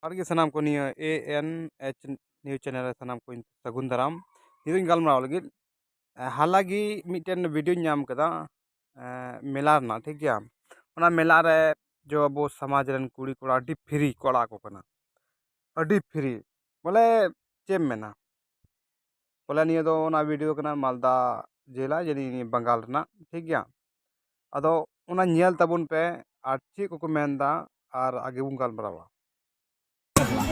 ᱟᱨᱜᱮ ᱥᱟᱱᱟᱢ ᱠᱚ ᱱᱤᱭᱟᱹ ANH न्यूज चैनल सानाम को सगुन दाराम निदुñ गलमाराव लगी हालांकि मिटन वीडियो नाम कदा मेला ना ठीक गया ओना मेला रे जो अब समाज रन कुड़ी कोड़ा अडी फ्री कोड़ा को कना अडी फ्री बोले चेम मेना बोले निया दो ओना वीडियो कना मालदा जिला जनी बंगाल रना ठीक गया अदो ओना नेल तबुन पे आर ची को मेनदा आर आगे बुन गलमारावा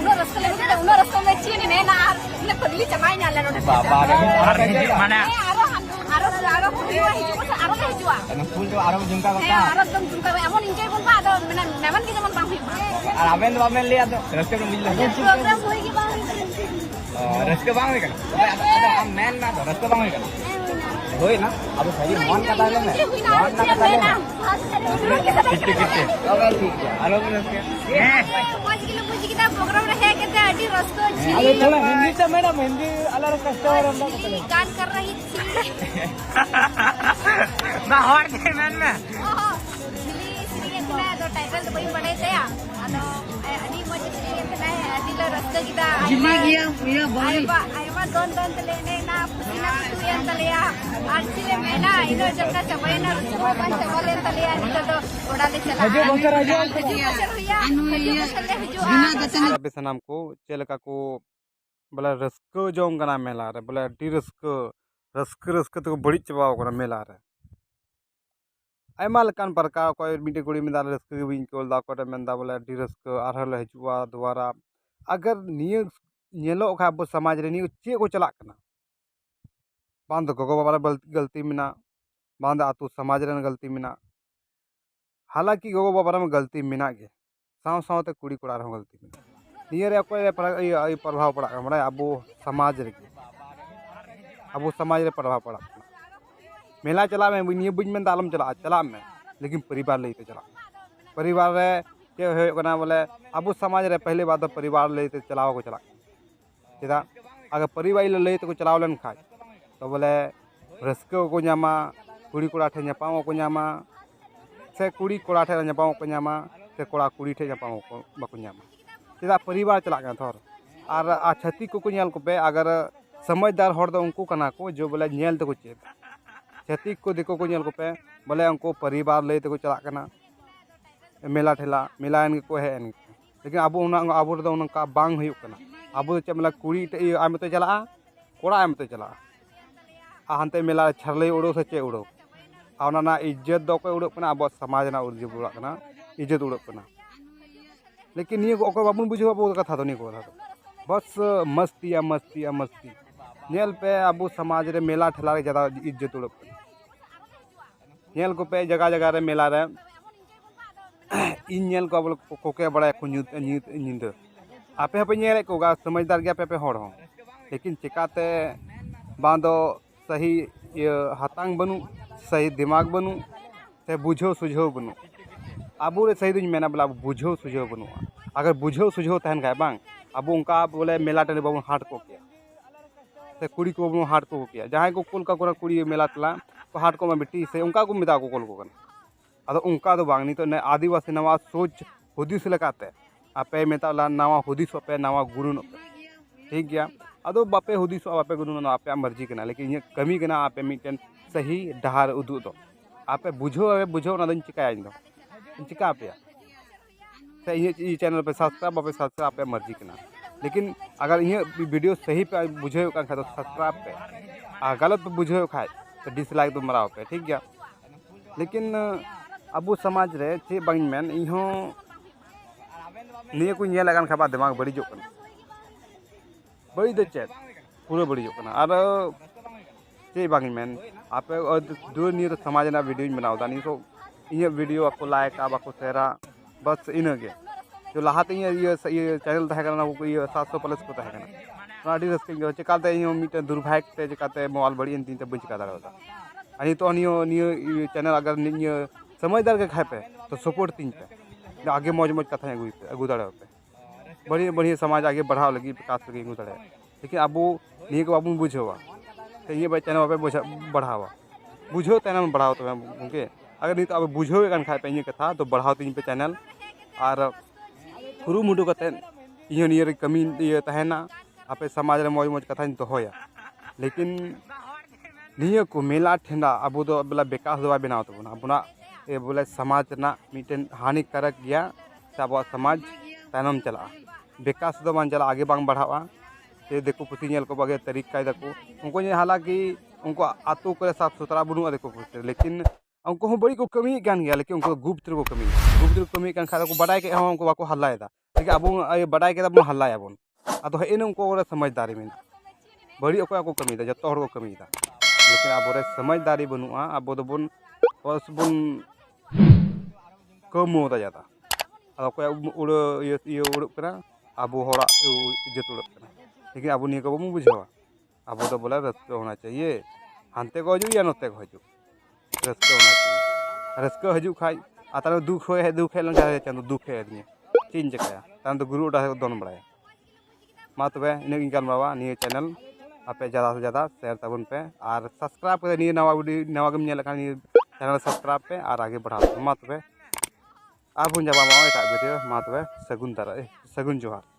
Uno rasa macam ni na, ni pergi cemai ni alam orang. Mana? Aro hijau pasal aro dah hijau. Karena full tu aro jungka kata. Aro jungka, amon enjoy pun pak, ado memang kita memang bangkit. Aben tu aben lihat tu, rasa tu milah. Program boleh kita. Rasa bang kan? Ada amen na, rasa bang kan? Hoi na, abu saya mon kata ni na. Mon kata ni na. Kita. Agar ठीक है. Aro rasa. Puji kita program रहे कहते हैं अड़ी रस्को जी अरे थोड़ा हिंदी से madam Hindi अलग कस्टमर हम लोग गान कर रही थी ना और के मैन में श्री इतना दो टाइटल तो वही बड़े थे अनो अड़ी मुझे श्री इतना है अड़ी लो रस्को kita जिले गया ये भाई आयवा दोन लेने ना पुसीना पुसियन तलिया आरसीले मेना इनो जगह चबैना रस्को बन चबले तलिया इनो तो ओडाले चला हजे बंकर हजे अबे सनाम को चेलका को बोला रस्को जोंग कना मेला रे बोला डी रस्को तो बड़ी चबाव कना मेला रे आयमा लकान प्रकार को मिटे गुड़ी में दाल रस्को के बिन कोल दा कोटे मेंदा बोला डी रस्को आरहल हजुआ द्वारा अगर निय नेलो का अब समाज रे निय चे को चला कना बांध गगो बाबा गलती मिना बांध आतु समाज रे गलती मिना हालांकि गगो बाबा में गलती मिना गे साव सावते कुड़ी कोड़ा रहो गलती मिना नियर अकोय प्रभाव पड़ा बड़ा अब समाज रे प्रभाव पड़ा मेला चला में निय बुझ में आलम चला में लेकिन परिवार लेते चला परिवार रे के होना बोले अब समाज रे पहले बात परिवार लेते चलाओ को चला चेदा अगर परिवार लेते को चलाव लन खाय तो बोले रस्को को नामा कुड़ी कोड़ा ठे नपाओ को नामा से कुड़ी कोड़ा ठे नपाओ को नामा से कोड़ा कुड़ी ठे नपाओ को बाको नामा चेदा परिवार चला गया थोर और छती को नेल को पे अगर समझदार हर दो उनको कना को जो बोले नेल तो को चेद छती को दिको को नेल को पे बोले उनको परिवार लेते को चला कना मेला ठेला मेला इन को है लेकिन अब अब उनका बांग हुई कना अब चे मतलब कुड़ी आम तो चला कोड़ा आम तो चला हानते मेला छरले उड़ो से चे उड़ो आना इज्जत दो को उड़ो कना अब समाज ना उड़ उड़ा इज्जत उड़ो कना लेकिन निये को बाबून बुझे बाबू कथा तो नहीं को था बस मस्ती नेल पे अब समाज रे मेला ठेला रे ज़्यादा इज्जत उड़ो नेल को पे जगह जगह रे मेला रे इन नेल को अब कोके बड़ा को नींद आपे पे नेल को समझदार गया पे हड़ हो लेकिन चिकाते बांधो सही हाथांग बनू सही दिमाग बनू से बुझो सुझो बनू अब सही दुñ मेना बोला बुझो सुझो बनू अगर बुझो सुझो तहन खाए बांग अब उनका बोले मेला टने बाबू हाट को किया से कुड़ी को बाबू हाट को किया जहाँ को कुल का कोना कुड़ी मेला टला तो हाट को में बेटी से उनका को मिदा को कोल को कना अदो उनका तो बांग नहीं तो न आदिवासी नवा सोच हुदिस लेकाते आपे मेता नवा हुदिस पे नवा गुरु पे ठीक गया अदो बापे हुदिस बापे गुरु आपे मर्जी कना लेकिन ये कमी कना आपे मिटन सही डहार उदू दो आपे बुझो ना दिन चिकाया इन दो चिका पे से ये चैनल पे सब्सक्राइब बापे सब्सक्राइब आपे मर्जी कना लेकिन अगर ये वीडियो सही पे बुझे का तो सब्सक्राइब पे गलत पे बुझे खाए तो डिसलाइक तो मराव पे ठीक गया लेकिन अब समाज रे चे बांग मेन इहो निये को नेल लगान खाबा दिमाग बड़ी जो कना बड़ी दे चेत पूरा बड़ी जो कना और चे बांग मेन आपे दूर निये तो समाज ना वीडियो बनाओ दानी तो ये वीडियो आपको लाइक आपको शेयरा बस इनगे जो लहाते ये चैनल तहे करना वो ये 700 प्लस को तहे करना अड़ी रस्के चिकाते मिटे दुर्भाग्य ते चिकाते मोबाइल बड़ी तीन ते बन चिका दाड़ा अनि तो नियो चैनल अगर नियो समझदार के खाए पे तो सपोर्ट तीन पे आगे मौज कथा अगू दाड़े पे बढ़िया समाज आगे बढ़ाव लगी विकास लगी अगू दाड़े लेकिन अब निये को बाबू बुझेवा तो ये चैनल पे बढ़ावा बुझो तैना बढ़ाओ तो उनके अगर नहीं तो अब बुझो खाए पे कथा तो बढ़ाओ तीन पे चैनल और कुरुमुटु कते इहो नियर कमी ये तहना आपे समाज रे मौज मौज कथा दोहया लेकिन निया को मेला ठेंडा अब दो बोला विकास दो बनाव तबना अपना ये बोले समाज ना मिटेन हानिकारक गया से अब समाज तायनम चला विकास दो बांग चला आगे बांग बढ़ावा ये देखो पुती नेल को बगे तरीका देखो उनको ये हालांकि उनको आतु को साफ सुथरा बनुआ देखो पुती लेकिन उनको हम बड़ी को कमी गान गया लेकिन उनको गुप्त को कमी kan खा को बड़ाई के हम उनको बाको हल्लाएदा लेकिन अब ये बड़ाई के तब हल्लाया बन अतो हे उनको समझदारी में बड़ी अको को कमी दा जतो हर को कमी दा लेकिन अब रे समझदारी बनुआ अब दो बन बस बन कमो दा जाता अब को उड़ ये उड़ करा अब होड़ा इज्जत उड़ करा लेकिन अब नहीं को बुझावा अब तो बोला रस्का होना चाहिए हानते को हजू या नते को हजू रस्का होना चाहिए रस्का हजू खाई आता दुख है लंगा चांदो दुख है आदमी चीन चकाया तान तो गुरु उड़ा दोन बड़ाया मा तबे इन गालमावा निये चैनल आपे ज़्यादा से ज़्यादा शेयर तबन पे और सब्सक्राइब कर निये नवा वीडियो नवा गम नेल का निये चैनल सब्सक्राइब पे और आगे बढ़ा मा तबे आबुन जाबा मा एटा वीडियो मा तबे सगुन जोहार।